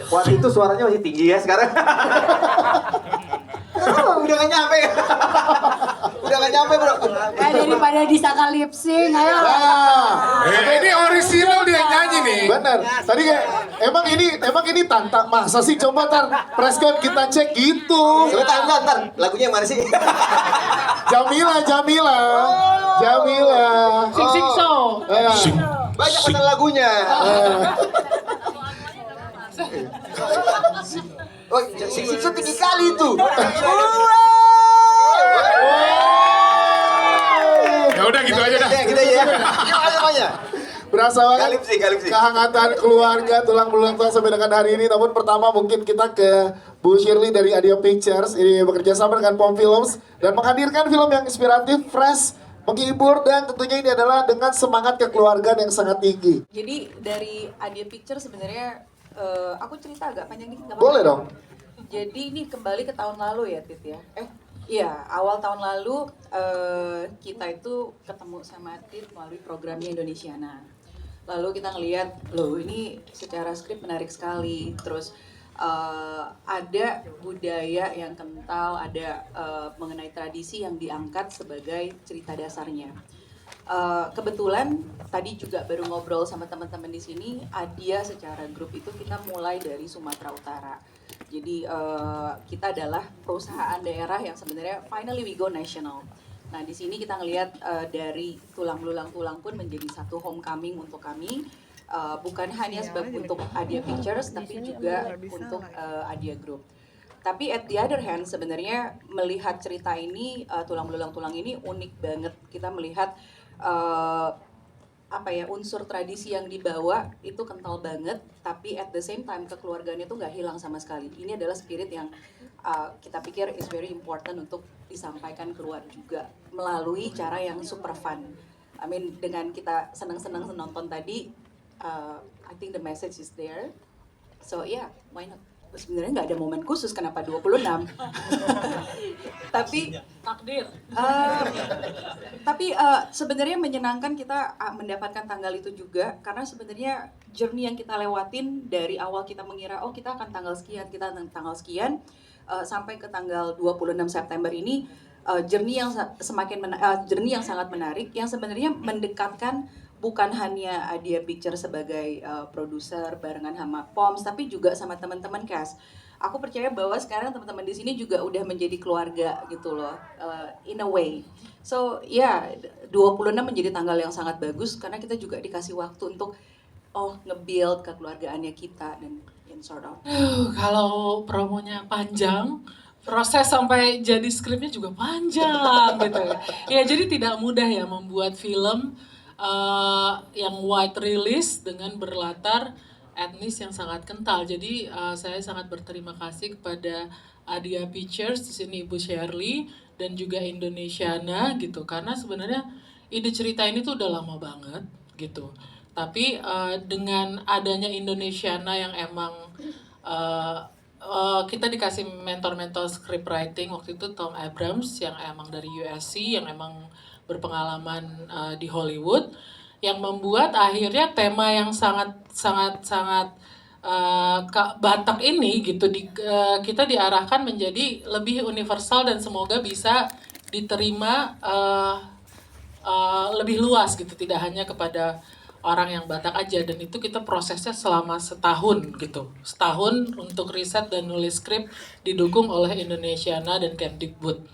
Waktu itu suaranya masih tinggi ya sekarang. Udah gak nyampe. Udah gak nyampe bro. Daripada disangka lip sync, ayo. Ini original dia nyanyi nih. Bener. Tadi kayak emang ini tantang masa sih, coba tar preskon kita cek gitu. Bentar. Lagunya yang mana sih? Jamila. Sing so. Banyak bener lagunya. Oh, sing tinggi kali itu. Ya udah gitu aja dah. Gitu aja ya. Gimana namanya? Berasa banget Galip sih. kehangatan keluarga tulang belulang tua sampai dengan hari ini. Namun pertama mungkin kita ke Bu Shirley dari Adia Pictures. Ini bekerja sama dengan POM Films dan menghadirkan film yang inspiratif, fresh, menghibur, dan tentunya ini adalah dengan semangat kekeluargaan yang sangat tinggi. Jadi dari Adia Picture sebenarnya aku cerita agak panjang dikit nggak apa-apa? Boleh dong. Jadi ini kembali ke tahun lalu ya Tit ya. Iya, awal tahun lalu kita itu ketemu sama Tit melalui programnya Indonesiana. Lalu kita ngelihat, loh ini secara skrip menarik sekali. Terus ada budaya yang kental, ada mengenai tradisi yang diangkat sebagai cerita dasarnya. Kebetulan tadi juga baru ngobrol sama teman-teman di sini, Adia secara grup itu kita mulai dari Sumatera Utara. Jadi kita adalah perusahaan daerah yang sebenarnya finally we go national. Nah di sini kita ngelihat dari tulang belulang tulang pun menjadi satu homecoming untuk kami. Bukan hanya sebab untuk Adia Pictures tapi juga untuk Adia Group. Tapi at the other hand sebenarnya melihat cerita ini tulang belulang tulang ini unik banget. Kita melihat unsur tradisi yang dibawa itu kental banget, tapi at the same time kekeluargaannya tuh nggak hilang sama sekali. Ini adalah spirit yang kita pikir is very important untuk disampaikan keluar juga melalui cara yang super fun. I mean dengan kita senang-senang nonton tadi, I think the message is there. So yeah, why not? Sebenarnya nggak ada momen khusus kenapa 26. Tapi takdir. Tapi sebenarnya menyenangkan kita mendapatkan tanggal itu juga karena sebenarnya journey yang kita lewatin dari awal kita mengira oh kita akan tanggal sekian, sampai ke tanggal 26 September ini journey yang sangat menarik yang sebenarnya mendekatkan bukan hanya Adia Picture sebagai produser barengan sama POMS, tapi juga sama teman-teman cast. Aku percaya bahwa sekarang teman-teman di sini juga udah menjadi keluarga gitu loh, in a way. So ya, 26 menjadi tanggal yang sangat bagus karena kita juga dikasih waktu untuk nge-build kekeluargaannya kita dan sort of. Kalau promonya panjang, proses sampai jadi skripnya juga panjang gitu. Ya jadi tidak mudah ya membuat film yang wide release dengan berlatar etnis yang sangat kental. Jadi saya sangat berterima kasih kepada Adia Pictures di sini Ibu Shirley dan juga Indonesiana gitu karena sebenarnya ide cerita ini tuh udah lama banget gitu. Tapi dengan adanya Indonesiana yang emang kita dikasih mentor-mentor scriptwriting waktu itu Tom Abrams yang emang dari USC yang emang berpengalaman di Hollywood yang membuat akhirnya tema yang sangat Batak ini gitu kita diarahkan menjadi lebih universal dan semoga bisa diterima lebih luas gitu tidak hanya kepada orang yang Batak aja dan itu kita prosesnya selama setahun untuk riset dan nulis skrip didukung oleh Indonesiana dan Kemdikbud.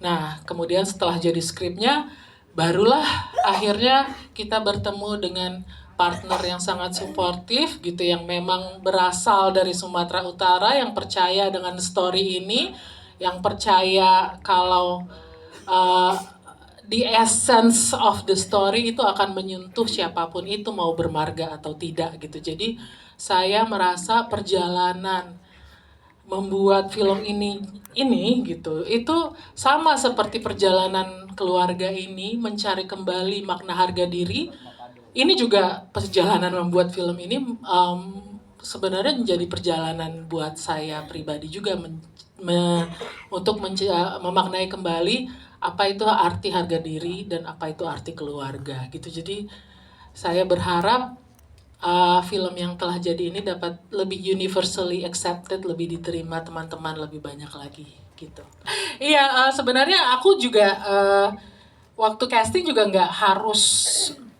Nah, kemudian setelah jadi skripnya, barulah akhirnya kita bertemu dengan partner yang sangat suportif gitu, yang memang berasal dari Sumatera Utara, yang percaya dengan story ini, yang percaya kalau the essence of the story itu akan menyentuh siapapun itu mau bermarga atau tidak gitu. Jadi saya merasa perjalanan membuat film ini gitu itu sama seperti perjalanan keluarga ini mencari kembali makna harga diri. Ini juga perjalanan membuat film ini sebenarnya menjadi perjalanan buat saya pribadi juga untuk memaknai kembali apa itu arti harga diri dan apa itu arti keluarga gitu. Jadi saya berharap film yang telah jadi ini dapat lebih universally accepted, lebih diterima teman-teman lebih banyak lagi gitu. Iya, sebenarnya aku juga waktu casting juga nggak harus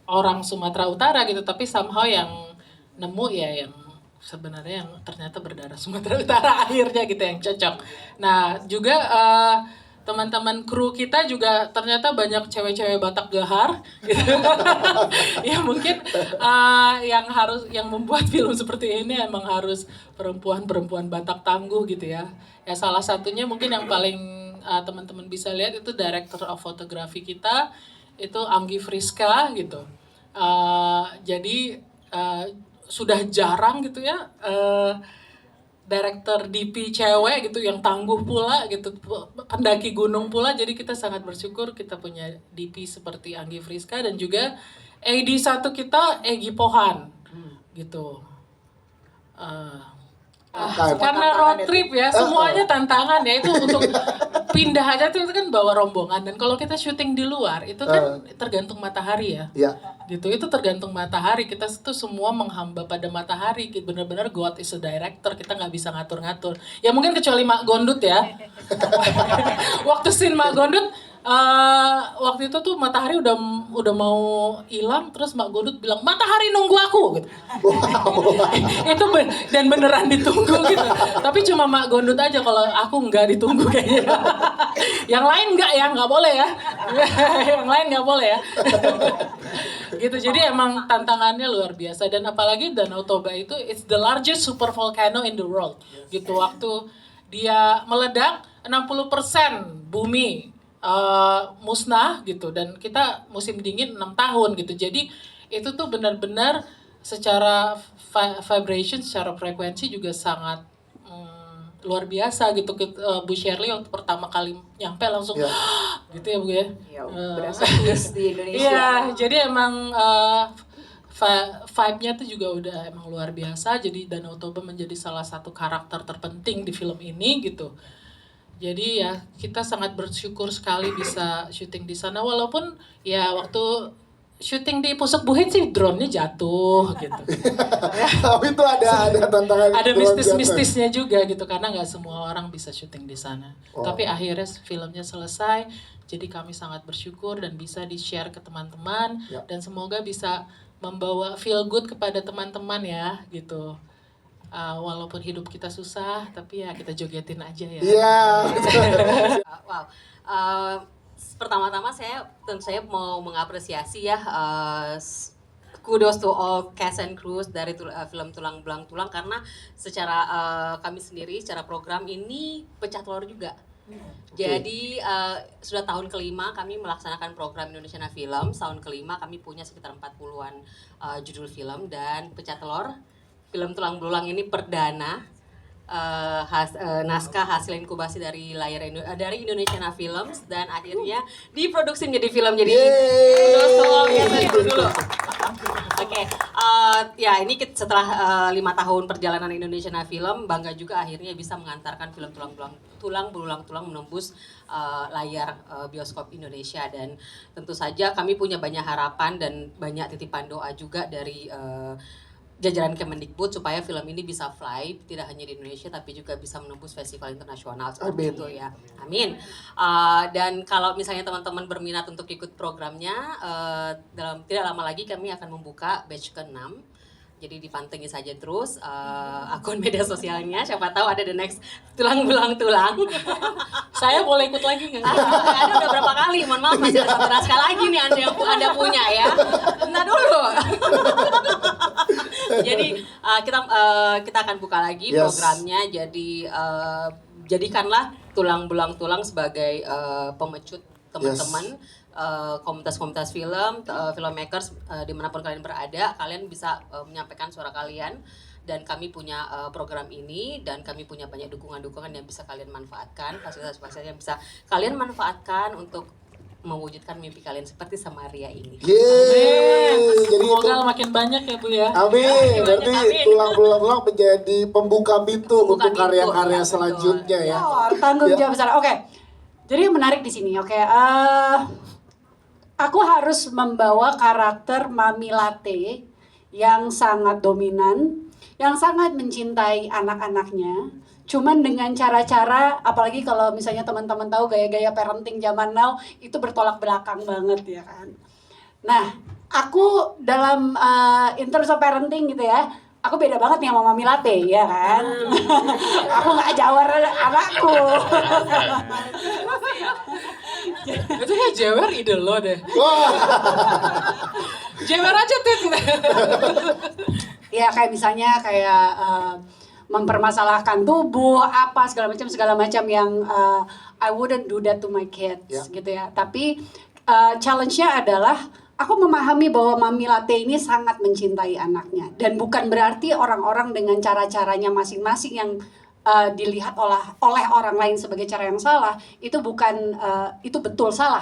orang Sumatera Utara gitu, tapi somehow yang nemu ya yang sebenarnya yang ternyata berdarah Sumatera Utara akhirnya gitu yang cocok. Nah juga teman-teman kru kita juga ternyata banyak cewek-cewek Batak gahar gitu. Ya mungkin yang membuat film seperti ini emang harus perempuan-perempuan Batak tangguh gitu ya. Ya salah satunya mungkin yang paling teman-teman bisa lihat itu director of photography kita itu Anggi Friska gitu. Jadi sudah jarang gitu ya director DP cewek gitu yang tangguh pula gitu, pendaki gunung pula. Jadi kita sangat bersyukur kita punya DP seperti Anggi Friska dan juga AD satu kita Egy Pohan gitu. Karena road trip ya, semuanya tantangan ya, itu untuk pindah aja tuh itu kan bawa rombongan, dan kalau kita syuting di luar itu kan tergantung matahari ya. Iya. Gitu, itu tergantung matahari, kita tuh semua menghamba pada matahari, benar-benar God is a director, kita nggak bisa ngatur-ngatur. Ya mungkin kecuali Mak Gondut ya. Waktu scene Mak Gondut, waktu itu tuh matahari udah mau hilang, terus Mak Gondut bilang matahari nunggu aku gitu. Itu dan beneran ditunggu gitu. Tapi cuma Mak Gondut aja, kalau aku nggak ditunggu kayaknya. Yang lain nggak boleh ya. Yang lain nggak boleh ya. Gitu, jadi emang tantangannya luar biasa, dan apalagi Danau Toba itu it's the largest super volcano in the world. Gitu, waktu dia meledak 60% bumi musnah gitu, dan kita musim dingin 6 tahun gitu. Jadi itu tuh benar-benar secara vibration, secara frekuensi juga sangat luar biasa gitu. Bu Shirley waktu pertama kali nyampe langsung gitu ya Bu ya. Ya, berasa twist di Indonesia. Iya, jadi emang vibe-nya tuh juga udah emang luar biasa. Jadi Danau Toba menjadi salah satu karakter terpenting di film ini gitu. Jadi ya kita sangat bersyukur sekali bisa syuting di sana, walaupun ya waktu syuting di Pusuk Buhit sih drone-nya jatuh gitu. Tapi itu ada tantangan. Ada mistis-mistisnya juga gitu, karena nggak semua orang bisa syuting di sana. Tapi akhirnya filmnya selesai, jadi kami sangat bersyukur dan bisa di-share ke teman-teman, dan semoga bisa membawa feel good kepada teman-teman ya gitu. Walaupun hidup kita susah, tapi ya kita jogetin aja ya. Iya. Wow. Pertama-tama tentu saya mau mengapresiasi ya, kudos to all cast and crew dari film Tulang Belang Tulang, karena secara kami sendiri secara program ini pecah telur juga. Jadi sudah tahun kelima kami melaksanakan program Indonesia Film. Tahun kelima kami punya sekitar 40-an judul film, dan pecah telur film Tulang Belulang ini perdana naskah hasil inkubasi dari dari Indonesia Films, dan akhirnya diproduksi menjadi film. Jadi dulu. Oke, ya ini setelah 5 tahun perjalanan Indonesia Film, bangga juga akhirnya bisa mengantarkan film Tulang Belulang Tulang menembus layar bioskop Indonesia. Dan tentu saja kami punya banyak harapan dan banyak titipan doa juga dari jajaran Kemendikbud supaya film ini bisa fly tidak hanya di Indonesia tapi juga bisa menembus festival internasional seperti itu ya. Amin. Dan kalau misalnya teman-teman berminat untuk ikut programnya, dalam tidak lama lagi kami akan membuka batch ke-6. Jadi dipantengin saja terus akun media sosialnya, siapa tahu ada the next Tulang Belang Tulang. Saya boleh ikut lagi nggak? Ada udah berapa kali, mohon maaf masih ada 1 naskah lagi nih anda punya ya. Bentar dulu. Jadi kita akan buka lagi programnya. Jadi jadikanlah Tulang Belang Tulang sebagai pemecut teman-teman, komunitas-komunitas film, filmmakers dimanapun kalian berada, kalian bisa menyampaikan suara kalian. Dan kami punya program ini, dan kami punya banyak dukungan-dukungan yang bisa kalian manfaatkan, fasilitas-fasilitas yang bisa kalian manfaatkan untuk mewujudkan mimpi kalian seperti Samaria ini. Yeay. Jadi Semoga makin banyak ya Bu ya. amin. Berarti Amin. Tulang Belulang menjadi pembuka pintu Pembuka untuk pintu, karya-karya ya, selanjutnya ya. Tanggung jawab besar. Oke. Jadi yang menarik di sini. Oke. Aku harus membawa karakter Mami Latte yang sangat dominan, yang sangat mencintai anak-anaknya. Cuman dengan cara-cara, apalagi kalau misalnya teman-teman tahu gaya-gaya parenting zaman now, itu bertolak belakang banget ya kan. Nah, aku dalam in terms of parenting gitu ya, aku beda banget nih sama Mami Latte ya kan. Aku nggak jawar anakku. Itu kayak jewer ide lo deh. Wah, Jewer aja Tit. Ya kayak misalnya kayak mempermasalahkan tubuh apa segala macam yang I wouldn't do that to my kids gitu ya. Tapi challenge-nya adalah aku memahami bahwa Mami Latte ini sangat mencintai anaknya dan bukan berarti orang-orang dengan cara-caranya masing-masing yang dilihat oleh orang lain sebagai cara yang salah itu bukan itu betul salah.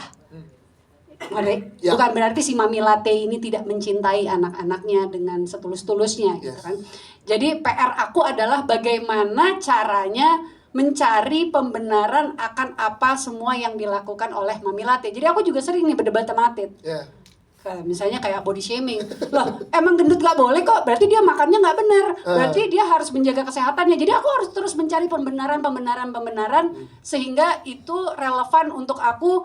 Bukan berarti si Mami Latte ini tidak mencintai anak-anaknya dengan setulus-tulusnya gitu kan. Jadi PR aku adalah bagaimana caranya mencari pembenaran akan apa semua yang dilakukan oleh Mami Latte. Jadi aku juga sering nih berdebat sama Atit. Misalnya kayak body shaming. Loh, emang gendut gak boleh kok, berarti dia makannya gak benar. Berarti dia harus menjaga kesehatannya. Jadi aku harus terus mencari pembenaran sehingga itu relevan untuk aku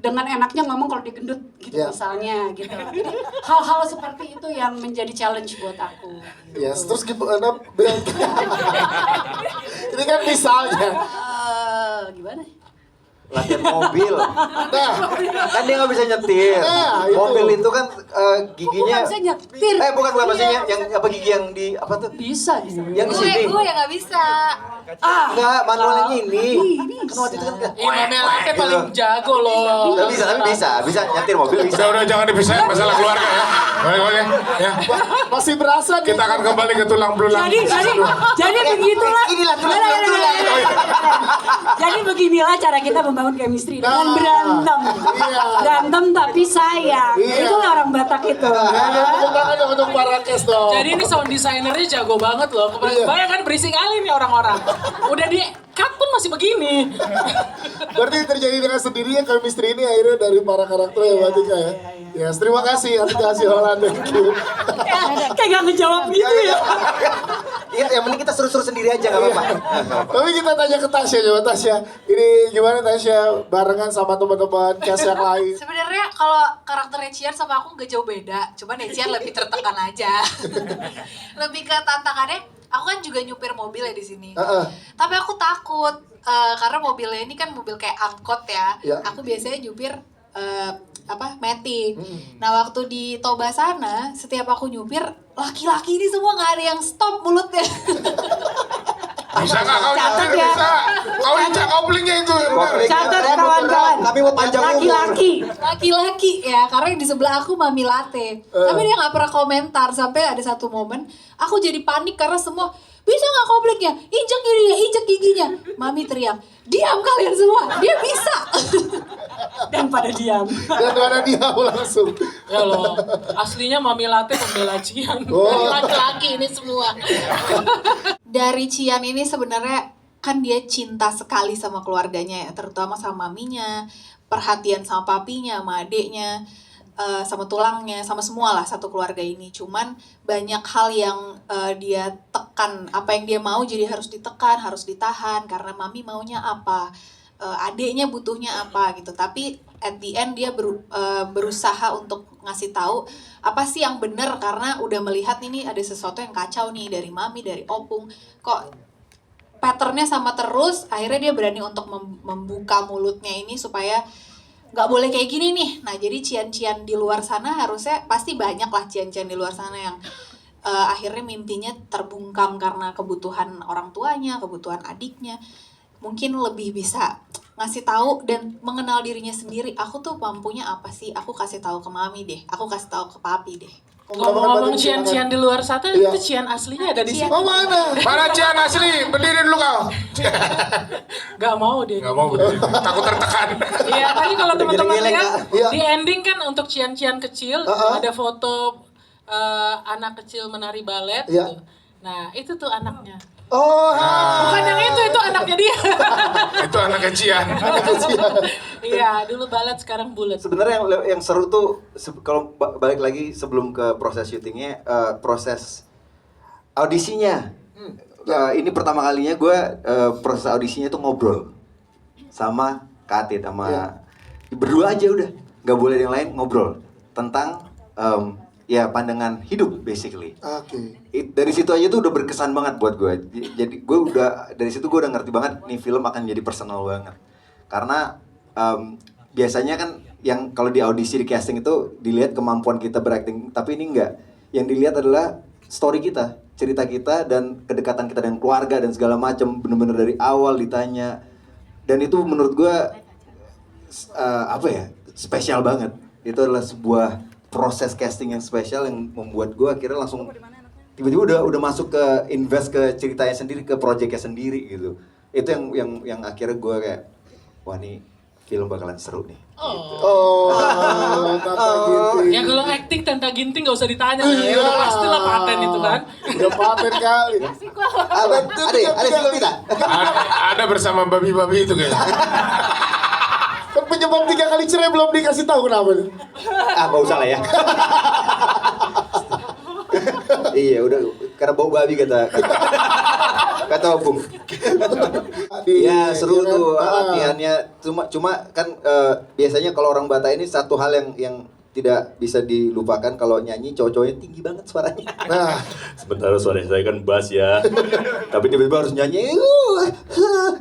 dengan enaknya ngomong kalau dia gendut gitu misalnya gitu. Jadi hal-hal seperti itu yang menjadi challenge buat aku. yes, terus gimana bilang? Ini kan misalnya. Gimana? Latihan mobil. Nah, Kan dia nggak bisa nyetir. Nah, itu. Mobil itu kan giginya. Aku nggak bisa nyetir. Bukan maksudnya yang apa gigi yang di apa tuh? Bisa. Yang di sini. Gue yang nggak bisa. Enggak, manual yang ini. Kan waktu itu kan. Mami Latte paling jago loh. Tapi bisa nyetir mobil bisa. Udah jangan dipisahin masalah keluarga ya. Oke, ya. masih berasa nih. Kita akan kembali ke tulang belulang. Jadi begitulah. Inilah tulang. Jadi beginilah cara kita membangun chemistry dengan berantem. Berantem tapi sayang. Itulah orang Batak itu. Tepuk tangan dong untuk para kes dong. Jadi ini sound designernya jago banget loh. Kebayang kan berisik kali nih orang-orang. Udah di cut pun masih begini. Berarti terjadi dengan sendirinya chemistry ini akhirnya dari para karakter ya Mbak Tika ya. Yes, terima kasih Atika Siholan, thank you. Kayak gak ngejawab gitu ya. Iya, yang penting kita seru-seru sendiri aja nggak apa-apa. Tapi kita tanya ke Tasya coba Tasya. Ini gimana Tasya barengan sama teman-teman cast yang lain? Sebenarnya kalau karakternya Cian sama aku nggak jauh beda, cuman ya Cian lebih tertekan aja. Lebih ke tantangannya, aku kan juga nyupir mobil ya di sini. Tapi aku takut karena mobilnya ini kan mobil kayak angkot ya. Aku biasanya nyupir Matic. Nah waktu di Toba sana, setiap aku nyupir, laki-laki ini semua nggak ada yang stop mulutnya. Bisa nggak kau nyetir ya. bisa? Kau injak koplingnya itu. Catat kawan-kawan. Kami mau panjang umur. Laki-laki ya, karena yang di sebelah aku Mami Latte. Tapi dia nggak pernah komentar sampai ada satu momen aku jadi panik karena semua bisa nggak koplingnya, injek giginya. Mami teriak, diam kalian semua, dia bisa. Dan pada diam. Dan mana dia langsung. Ya loh, aslinya Mami Latte pembela Cian. Laki-laki ini semua. Dari Cian ini sebenarnya kan dia cinta sekali sama keluarganya ya, terutama sama maminya, perhatian sama papinya, sama adeknya, sama tulangnya, sama semua lah satu keluarga ini. Cuman banyak hal yang dia tekan, apa yang dia mau jadi harus ditekan, harus ditahan karena mami maunya apa, adeknya butuhnya apa gitu. Tapi at the end dia berusaha untuk ngasih tahu apa sih yang benar karena udah melihat ini ada sesuatu yang kacau nih dari mami, dari opung, kok patternnya sama terus. Akhirnya dia berani untuk membuka mulutnya ini supaya nggak boleh kayak gini nih. Nah jadi cian-cian di luar sana harusnya pasti banyak lah cian-cian di luar sana yang akhirnya mimpinya terbungkam karena kebutuhan orang tuanya, kebutuhan adiknya. Mungkin lebih bisa ngasih tahu dan mengenal dirinya sendiri. Aku tuh mampunya apa sih? Aku kasih tahu ke mami deh. Aku kasih tahu ke papi deh. Ngomong-ngomong cian-cian di luar sana, itu cian aslinya ada di sini. Oh mana? Mana Cian asli? Berdiri dulu kau. Gak mau dia. Gak mau berdiri. Takut tertekan. Iya, tadi kalau teman-teman lihat Iya. di ending kan untuk cian-cian kecil ada foto anak kecil menari balet. Iya. Gitu. Nah itu tuh anaknya. Oh, Bukan yang itu anaknya dia. Itu anak kecian. Iya, dulu balat sekarang bulat. Sebenarnya yang seru tuh kalau balik lagi sebelum ke proses syutingnya, proses audisinya. Ini pertama kalinya gue proses audisinya tuh ngobrol sama Kak Atit, sama berdua aja udah, nggak boleh yang lain, ngobrol tentang ya pandangan hidup basically. Oke. Dari situ aja tuh udah berkesan banget buat gue. Jadi gue udah dari situ gue udah ngerti banget nih film akan jadi personal banget. Karena biasanya kan yang kalau di audisi di casting itu dilihat kemampuan kita berakting, tapi ini enggak. Yang dilihat adalah story kita, cerita kita dan kedekatan kita dengan keluarga dan segala macam, bener-bener dari awal ditanya. Dan itu menurut gue spesial banget. Itu adalah sebuah proses casting yang spesial yang membuat gue akhirnya langsung tiba-tiba udah masuk ke invest ke ceritanya sendiri, ke projectnya sendiri gitu. Itu yang akhirnya gue kayak, wah nih film bakalan seru nih. Tata Ginting. Ya kalau acting Tanta Ginting gak usah ditanya, ya udah pastilah paten itu kan. Udah paten kali. Ada film kita. Ada bersama babi-babi itu kayaknya. Kan penyebab 3 kali cerai belum dikasih tahu kenapa nih? Gak usah lah ya. Iya udah, karena bau babi kata Opung. Ya seru tuh latihannya. Cuma kan biasanya kalau orang Batak ini satu hal yang tidak bisa dilupakan, kalau nyanyi cowok-cowoknya tinggi banget suaranya. Nah, Sementara suara saya kan bass ya. Tapi tiba-tiba harus nyanyi.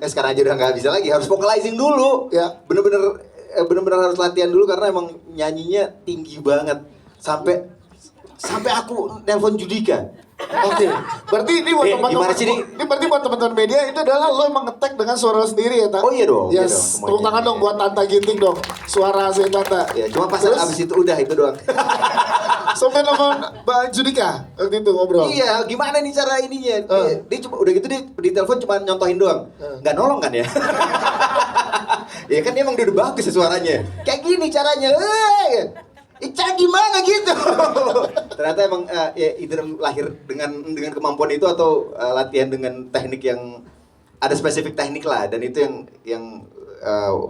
Sekarang aja udah nggak bisa lagi, harus vocalizing dulu. Ya. Bener-bener harus latihan dulu karena emang nyanyinya tinggi banget. Sampai aku nelpon Judika. oke. Berarti ini buat gimana sih, Dik? ini berarti buat teman-teman media itu adalah lo emang nge-tag dengan suara lo sendiri ya, Tak? Oh iya dong, iya dong, Yes, semuanya. tepuk tangan dong buat Tanta Ginting dong. Suara asli Tanta. Ya, cuma pas Terus, abis itu udah itu doang. sampai nelfon Mbak Judika waktu itu ngobrol. Iya, gimana nih cara ininya? Dia cuma udah gitu dia di telepon cuma nyontohin doang. Nggak nolong kan ya? Ya kan dia emang udah bagus ya suaranya. Kayak gini caranya. Cara gimana gitu? Ternyata emang ya itu lahir dengan kemampuan itu atau latihan dengan teknik yang ada spesifik teknik lah, dan itu yang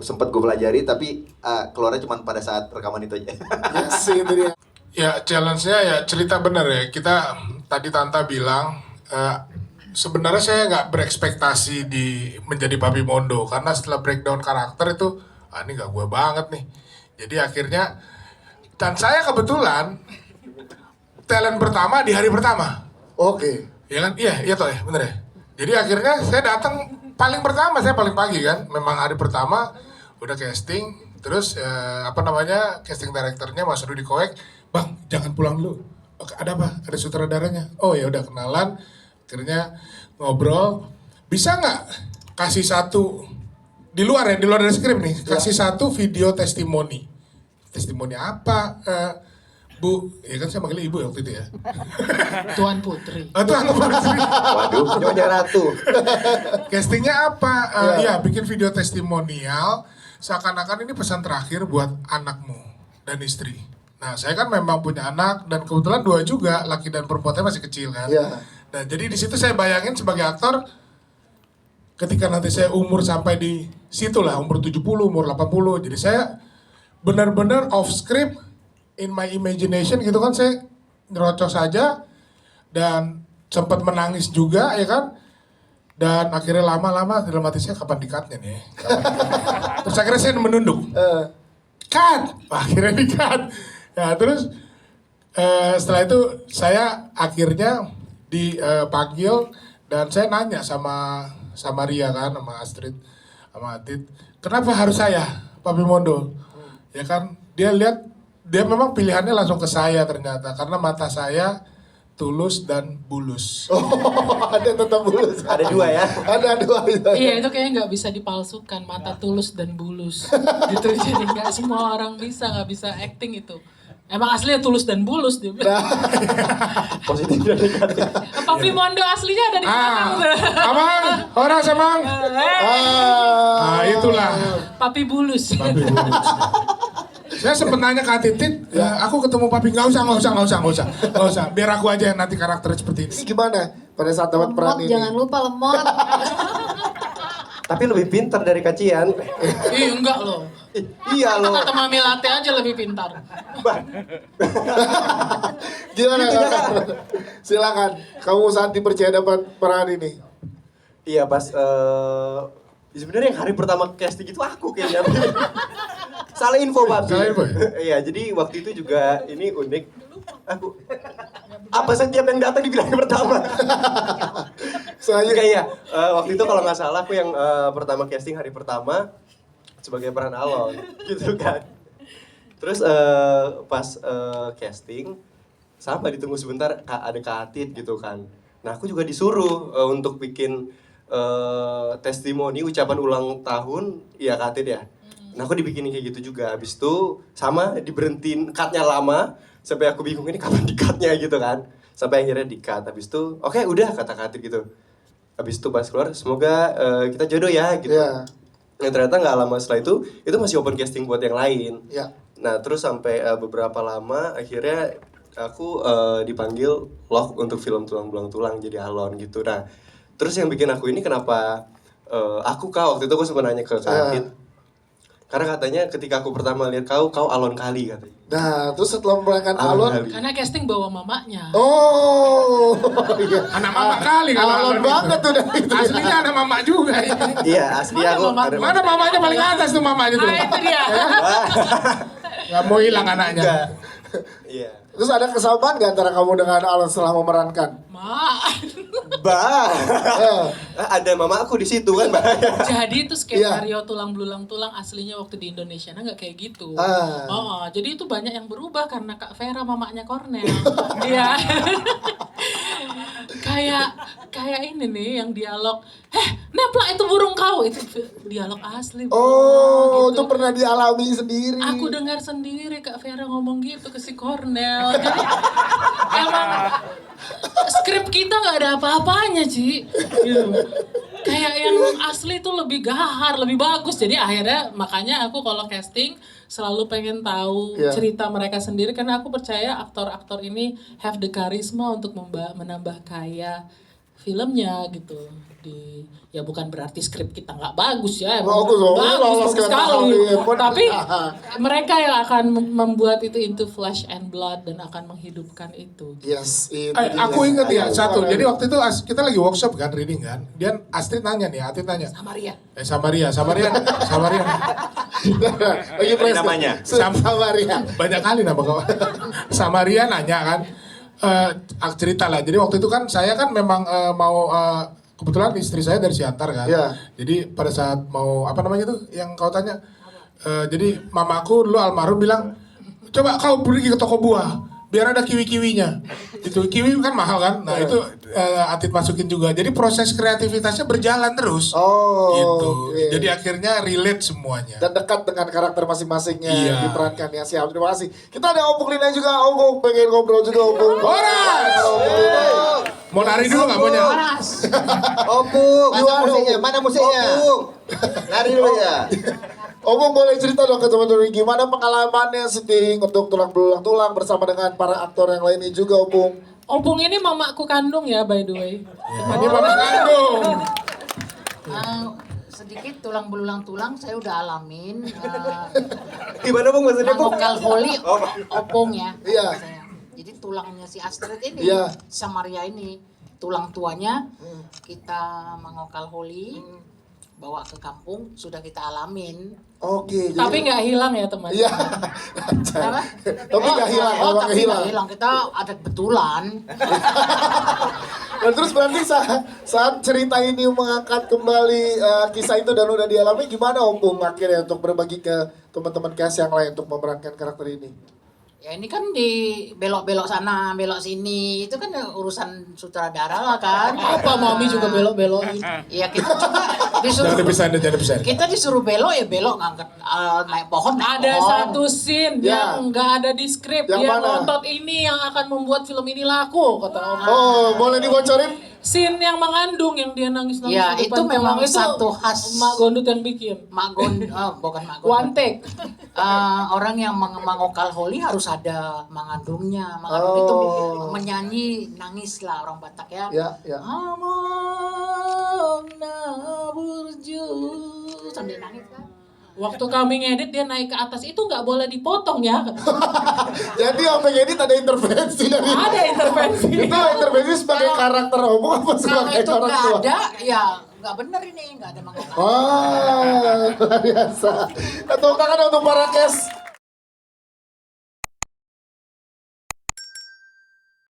sempat gue pelajari tapi keluarnya cuma pada saat rekaman itu aja. Yes, itu dia. Ya challenge-nya ya cerita bener ya. Kita tadi Tanta bilang sebenarnya saya nggak berekspektasi di menjadi Papi Mondo karena setelah breakdown karakter itu ini nggak gue banget nih. Jadi akhirnya dan saya kebetulan talent pertama di hari pertama. Oke. Ya kan? Iya toh ya, bener ya. Jadi akhirnya saya datang paling pertama, saya paling pagi kan. Memang hari pertama udah casting, terus casting directornya Mas Rudi Koek, "Bang, jangan pulang dulu. Oke, ada apa? Ada sutradaranya." Oh ya udah kenalan. Akhirnya ngobrol, bisa nggak kasih satu di luar dari skrip nih, kasih satu video testimoni. Testimoni apa, Bu? Ya kan saya manggilnya Ibu ya waktu itu ya. Tuan Putri. Tuan Putri. Waduh, Nyonya Ratu. Castingnya apa? Ya bikin video testimonial seakan-akan ini pesan terakhir buat anakmu dan istri. Nah saya kan memang punya anak dan kebetulan 2 juga, laki dan perempuannya masih kecil kan. Iya. Nah jadi di situ saya bayangin sebagai aktor, ketika nanti saya umur sampai di situ lah, umur 70, umur 80, jadi saya benar-benar off script, in my imagination gitu kan, saya nyerocos saja dan sempat menangis juga ya kan, dan akhirnya lama-lama dalam hati saya kapan di-cut-nya nih, terus akhirnya saya menunduk, cut, akhirnya di-cut, ya terus setelah itu saya akhirnya dipanggil dan saya nanya sama Ria kan, sama Astrid, sama Atit, kenapa harus saya, Papi Mondo? Ya kan, dia memang pilihannya langsung ke saya ternyata, karena mata saya tulus dan bulus. Oh, ada tetap bulus. Ada 2 ya. Ada 2. Iya itu kayaknya nggak bisa dipalsukan, mata tulus dan bulus gitu. Jadi nggak semua orang nggak bisa acting itu. Emang aslinya tulus dan bulus dia. Positif dan negatif. Papi Mondo aslinya ada di mana? Amang, orang Amang. Nah itulah. Papi bulus. Papi bulus. Saya sempat nanya ke Titit, aku ketemu Papi, nggak usah, biar aku aja yang nanti karakternya seperti ini. Ini gimana? pada saat dapat peran Lemot, ini? jangan lupa lemot. Tapi lebih pintar dari Kacian. Ih, enggak loh. Iya loh. Kata Mami Latte aja lebih pintar. Gimana Kak? Silakan. Kamu saat dipercaya dapat peran ini. Iya pas sebenarnya yang hari pertama casting itu aku kayaknya. Salah info Pak. Salah info ya? Iya, jadi waktu itu juga ini unik. Aku apa setiap yang datang dibilang yang pertama. Soalnya Iya, waktu itu kalau nggak salah aku yang pertama casting hari pertama sebagai peran Alon, gitu kan. Terus pas casting, sama ditunggu sebentar ada Kak Atit gitu kan. Nah aku juga disuruh untuk bikin testimoni ucapan ulang tahun, ya Kak Atit ya. Nah aku dibikinin kayak gitu juga. Habis itu sama diberhentiin cutnya lama, sampai aku bingung ini kapan di-cutnya gitu kan. Sampai akhirnya di-cut. Habis itu oke, udah kata Kak Atit gitu. Habis itu pas keluar semoga kita jodoh ya gitu. Iya. Nah ternyata nggak lama setelah itu masih open casting buat yang lain. Ya. Nah terus sampai beberapa lama akhirnya aku dipanggil lock untuk film Tulang Belulang Tulang jadi Alon gitu. Nah terus yang bikin aku ini kenapa aku waktu itu aku sempat nanya ke Kak Adit. Karena katanya ketika aku pertama lihat kau Alon kali katanya. Nah, terus setelah memerankan Alon, kali. Karena casting bawa mamanya. oh, iya. Anak mama kali kalau Alon itu. banget tuh dari itu. Aslinya anak mama juga ini. Iya asli aku. Mana mamanya paling atas tuh mamanya tuh. Ah, itu dia. Gak mau hilang anaknya. Enggak. Iya. Terus ada kesamaan gak antara kamu dengan Alon setelah memerankan? Ma. Bah. Eh, Ada mama aku di situ kan, Bah. Jadi itu skenario Tulang Belulang Tulang aslinya waktu di Indonesia nggak kayak gitu. Ah. Oh, jadi itu banyak yang berubah karena Kak Vera mamanya Cornel. Dia kayak ini nih yang dialog, neplak itu burung kau, itu dialog asli. Oh, gitu. itu pernah dialami sendiri. Aku dengar sendiri Kak Vera ngomong gitu ke si Cornel. Jadi emang skrip kita nggak ada apa-apanya, Ci. Gitu. Kayak yang asli tuh lebih gahar, lebih bagus. Jadi akhirnya makanya aku kalau casting selalu pengen tahu cerita mereka sendiri karena aku percaya aktor-aktor ini have the charisma untuk menambah kaya filmnya gitu. Ya bukan berarti skrip kita nggak bagus ya, bagus sekali. Tapi mereka yang akan membuat itu into flesh and blood dan akan menghidupkan itu. Yes, itu Aku inget ya Ayo, satu. kemarin. Jadi waktu itu kita lagi workshop kan, reading kan. Dia Astrid nanya nih, Atit nanya. Samaria. Samaria. Lagi press namanya? Samaria. Banyak kali nama kau. Samaria nanya kan. Cerita lah. Jadi waktu itu kan saya kan memang mau kebetulan istri saya dari Siantar kan. Iya. Jadi pada saat mau apa namanya tuh yang kau tanya. Jadi mamaku dulu almarhum bilang, coba kau pergi ke toko buah biar ada kiwi-kiwinya. Itu kiwi kan mahal kan. Nah itu Atit masukin juga. Jadi proses kreativitasnya berjalan terus. Oh, Gitu. oke. Jadi akhirnya relate semuanya. Dan dekat dengan karakter masing-masingnya Iya. diperankan ya. Siap, terima kasih. Kita ada Opung Lina juga. Opung pengen ngobrol juga Opung. Horas! Mau nari dulu nggak maunya? Opung, Mana mana musiknya? Opung? Mana musiknya? Opung. Nari dulu ya. Opung boleh cerita dong ke teman-teman gimana pengalamannya syuting untuk Tulang Belulang Tulang bersama dengan para aktor yang lainnya juga Opung. Opung ini mamaku kandung ya by the way. Ini mama kandung. Sedikit tulang belulang tulang saya udah alamin. Gimana Bung maksudnya Bung? Mangokal Holy opung ya. Iya. Saya. Jadi tulangnya si Astrid ini, Iya. Samaria ini, tulang tuanya kita mangokal Holy bawa ke kampung sudah kita alamin. Oke. jadi- Tapi nggak hilang ya teman. Iya. Kenapa? Tapi nggak hilang, Oh, emang tapi nggak hilang. nggak hilang. Kita adat betulan. Dan terus berarti saat cerita ini mengangkat kembali kisah itu dan udah dialami, gimana Opung akhirnya untuk berbagi ke teman-teman cast yang lain untuk memerankan karakter ini? Ya ini kan di belok-belok sana, belok sini. Itu kan urusan sutradara lah kan. Apa mami juga belok-belokin. Iya kita juga disuruh Jangan dipisahin. kita disuruh belok ya belok ngangkat naik pohon naik Ada pohon. satu scene Ya. yang nggak ada di skrip. Yang Dia mana? ngotot ini yang akan membuat film ini laku kata orang. Oh, boleh dibocorin? scene yang mengandung yang dia nangis-nangis Ya, di itu depan memang tulang, itu satu khas Mak Gondut yang bikin. bukan Mak Gondut. One take. Orang yang mengokal Holi harus ada mengandungnya. Mengandung itu menyanyi nangis lah orang Batak ya. Ya. Amona burju sambil nangis kan. Waktu kami ngedit dia naik ke atas itu nggak boleh dipotong ya. Jadi sampai edit ada intervensi dari Ada intervensi. itu intervensi sebagai karakter omong apa Kalau sebagai itu orang nggak tua? ada, ya nggak bener ini, nggak ada mengokal. Wah, luar biasa. Tepuk tangan untuk para cast